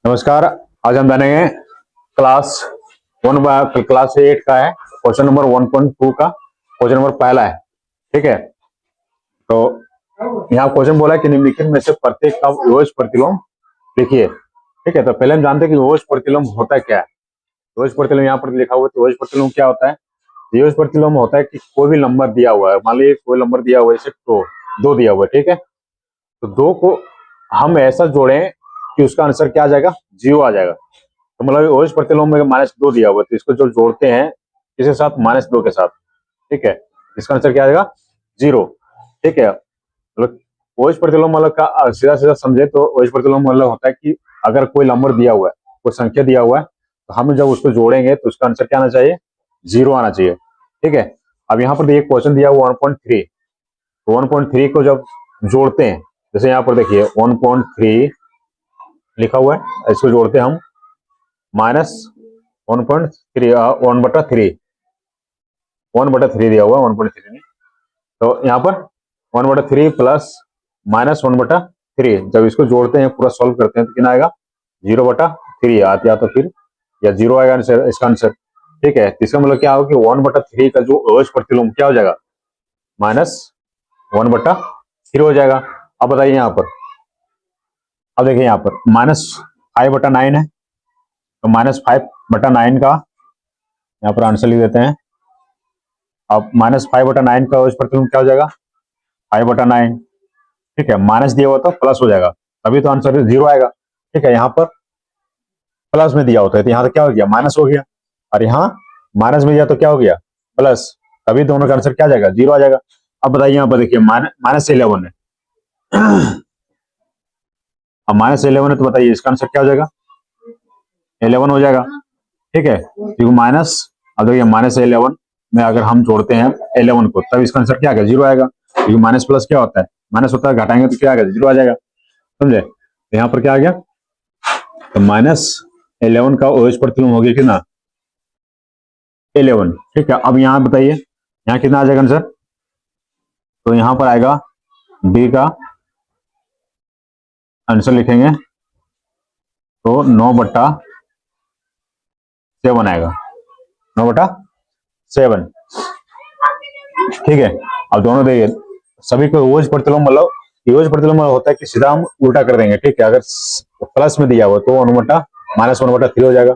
नमस्कार। आज हम जानेंगे क्लास 8 का है क्वेश्चन नंबर 1.2 का क्वेश्चन नंबर पहला है। ठीक है, तो यहाँ क्वेश्चन बोला है कि निम्नलिखित में से प्रत्येक का विभेद प्रतिलोम लिखिए। ठीक है, तो पहले हम जानते हैं कि विभेद प्रतिलोम होता क्या है। विभेद प्रतिलोम यहाँ पर लिखा हुआ है, तो विभेद प्रतिलोम क्या होता है। विभेद प्रतिलोम होता है कि कोई भी नंबर दिया हुआ है, मान लीजिए कोई नंबर दिया हुआ है, जैसे दो दिया हुआ है। ठीक है, तो दो को हम ऐसा जोड़ें कि उसका आंसर क्या आ जाएगा, 0 आ जाएगा। तो मतलब ओएस प्रतिलोम में -2 दिया हुआ है, तो इसको जो जोड़ते हैं किसके साथ, -2 के साथ। ठीक है, इसका आंसर क्या आ जाएगा, 0। ठीक है, मतलब ओएस प्रतिलोम मतलब का सीधा सीधा समझे तो ओएस प्रतिलोम मतलब होता है कि अगर कोई नंबर दिया हुआ है, कोई संख्या दिया हुआ है, तो हम जब उसको जोड़ेंगे तो उसका आंसर क्या आना चाहिए, 0 आना चाहिए। ठीक है, अब यहाँ पर एक क्वेश्चन दिया हुआ 1.3, तो 1.3 को जब जोड़ते हैं, जैसे यहाँ पर देखिए 1.3 लिखा हुआ है, इसको जोड़ते हैं हम -1.3 1/3 1/3 दिया हुआ है 1.3 में, तो यहाँ पर 1/3 प्लस -1/3 जब इसको जोड़ते हैं, पूरा सॉल्व करते हैं तो कितना आएगा, 0/3 या तो फिर या 0 आएगा आंसर, इसका आंसर। ठीक है, इसका मतलब क्या होगा कि 1/3 का जो अवश्य प्रतिलोम क्या हो जाएगा, -1/3 हो जाएगा। अब बताइए यहाँ पर, अब देखिए यहाँ पर -5/9 है, तो -5/9 का यहाँ पर आंसर लिख देते हैं। अब -5/9 का उस प्रतिलोम क्या हो जाएगा, 5/9। ठीक है, माइनस दिया हुआ तो प्लस हो जाएगा, तभी तो आंसर 0 आएगा। ठीक है, यहाँ पर प्लस में दिया होता है तो यहाँ तो क्या हो गया, माइनस हो गया, और यहाँ माइनस में दिया तो क्या हो गया, प्लस, तभी दोनों का आंसर क्या आ जाएगा, 0 आ जाएगा। अब बताइए यहाँ पर देखिए -11 है, अब -11 है, तो बताइए इसका आंसर क्या हो जाएगा, 11 हो जाएगा। ठीक है, क्योंकि माइनस, अब देखिए -11 में अगर हम जोड़ते हैं 11 को, तब इसका आंसर क्या आएगा, 0 आएगा। क्योंकि माइनस प्लस क्या होता है, माइनस होता है, घटाएंगे तो क्या आएगा, 0 आ जाएगा। समझे, तो यहाँ पर क्या आ गया, तो -11 का ओएच प्रतिलोम हो गया कितना, 11। ठीक है, अब यहाँ बताइए यहाँ कितना आ जाएगा आंसर, तो यहाँ पर आएगा बी का आंसर लिखेंगे तो 9/7 आएगा, 9/7। ठीक है, अब दोनों देखिए, सभी को ओज प्रतिलोम मतलब ओज प्रतिलोम होता है कि सीधा हम उल्टा कर देंगे। ठीक है, अगर प्लस में दिया हुआ तो -1/3 हो जाएगा,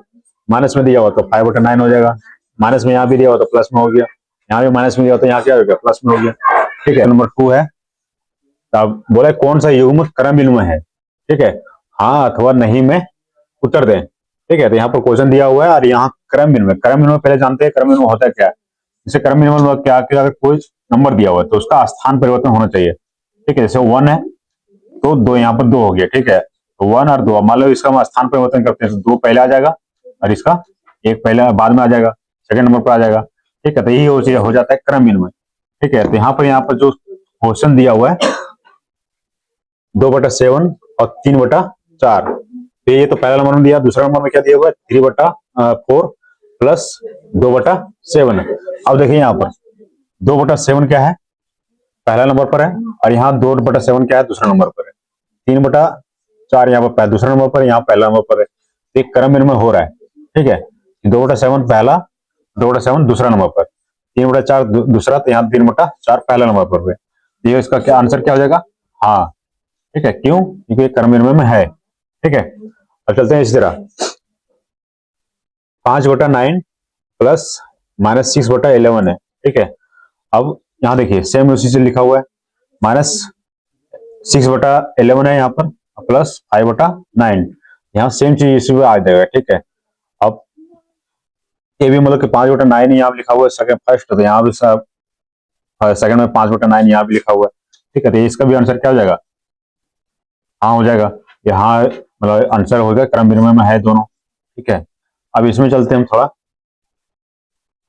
माइनस में दिया हुआ तो 5/9 हो जाएगा, माइनस में यहाँ भी दिया हुआ तो प्लस में हो गया, यहाँ भी माइनस में दिया हुआ तो यहाँ क्या हो गया, प्लस में हो गया। ठीक है, नंबर 2 है, अब बोले कौन सा युग्म क्रमविन्मय है। ठीक है, हाँ अथवा नहीं में उत्तर दें। ठीक है, तो यहाँ पर क्वेश्चन दिया हुआ है और यहाँ क्रमविन्मय, क्रमविन्मय पहले जानते हैं क्रमविन्मय होता है क्या। जैसे क्रमविन्मय क्या कि अगर कोई नंबर दिया हुआ है तो उसका स्थान परिवर्तन होना चाहिए। ठीक है, जैसे 1 है तो 2 यहाँ पर 2 हो गया। ठीक है, तो 1 और 2 मान लो इसका हम स्थान परिवर्तन करते हैं तो 2 पहले आ जाएगा और इसका 1 पहले बाद में आ जाएगा, सेकंड नंबर पर आ जाएगा। ठीक है, तो यही हो जाता है क्रमविन्मय। ठीक है, तो यहाँ पर जो क्वेश्चन दिया हुआ है 2/7 और 3/4, तो ये तो पहला नंबर में दिया, दूसरा नंबर में क्या दिया हुआ है 3/4 प्लस 2/7। अब देखिए यहाँ पर 2/7 क्या है, पहला नंबर पर है, और यहाँ 2/7 क्या है, दूसरा नंबर पर है। 3/4 यहाँ पर दूसरा नंबर पर, यहाँ पहला नंबर पर है, तो एक क्रमविन्मय हो रहा है। ठीक है, 2/7 पहला, 2/7 दूसरा नंबर पर, 3/4 दूसरा, तो यहाँ 3/4 पहला नंबर पर है। ये इसका क्या आंसर क्या हो जाएगा, हाँ। ठीक है, क्यों, क्योंकि क्रमविन्मय में है। ठीक है, अब चलते हैं इसी तरह 5/9 प्लस -6/11 है। ठीक है, अब यहाँ देखिए सेम उसी से लिखा हुआ है, -6/11 है यहाँ पर प्लस 5/9, यहाँ सेम चीज इसी में आ जाएगा। ठीक है, अब ये भी मतलब कि 5/9 यहाँ लिखा हुआ है सेकंड फर्स्ट, तो यहाँ भी सेकंड में 5/9 यहाँ भी लिखा हुआ है। ठीक है, तो इसका भी आंसर क्या हो जाएगा, हाँ हो जाएगा। यहाँ मतलब आंसर हो गया, क्रमविन्मय में है दोनों। ठीक है, अब इसमें चलते हैं हम थोड़ा,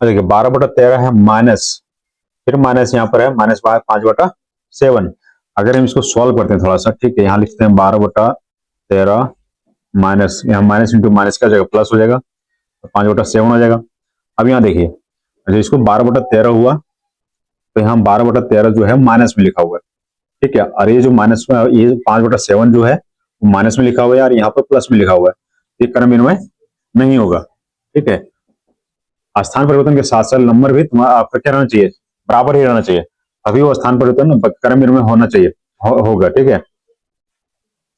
देखिए 12/13 है माइनस, फिर माइनस यहाँ पर है -5/7। अगर हम इसको सॉल्व करते हैं थोड़ा सा, ठीक है, यहाँ लिखते हैं 12/13 माइनस, यहाँ माइनस इंटू माइनस क्या हो जाएगा, प्लस हो जाएगा, तो 5/7 हो जाएगा। अब यहाँ देखिए, अच्छा इसको 12/13 हुआ, तो यहाँ 12/13 जो है माइनस में लिखा हुआ है। ठीक है, और ये जो माइनस में, ये 5/7 जो है वो माइनस में लिखा हुआ है और यहाँ पर प्लस में लिखा हुआ है। ये क्रम विनिमय नहीं होगा। ठीक है, स्थान परिवर्तन के साथ साथ नंबर भी तुम्हारा आपका क्या रहना चाहिए, बराबर ही रहना चाहिए, अभी वो स्थान परिवर्तन क्रम विनिमय होना चाहिए, होगा। ठीक है,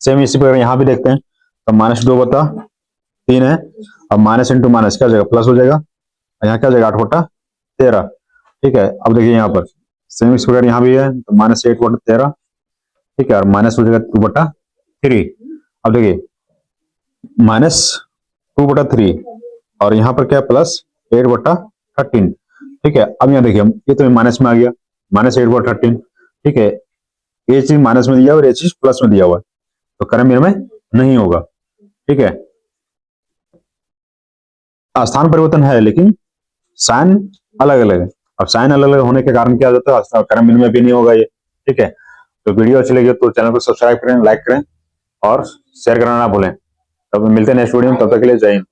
सेम इसी प्रकार यहाँ भी देखते हैं। तो -2/3 है, अब माइनस इंटू माइनस क्या हो जाएगा, प्लस हो जाएगा, यहाँ क्या हो जाएगा, 8/13। ठीक है, अब देखिए यहाँ पर सेम इस प्रकार यहाँ भी है, तो -8/13। ठीक है, और माइनस हो जाएगा 2/3। अब देखिए -2/3 और यहाँ पर क्या +8/13। ठीक है, अब यहाँ देखिए ये तो माइनस में आ गया, -8/13। ठीक है, ये चीज माइनस में दिया और ये चीज प्लस में दिया हुआ है, तो क्रम विनिमय नहीं होगा। ठीक है, स्थान परिवर्तन है लेकिन साइन अलग अलग है। अब साइन अलग अलग होने के कारण क्या होता है, क्रम विनिमय भी नहीं होगा ये। ठीक है, तो वीडियो अच्छी लगी तो चैनल को सब्सक्राइब करें, लाइक करें और शेयर करना ना भूलें। तब मिलते हैं नेक्स्ट वीडियो में, तब तक के लिए जय हिंद।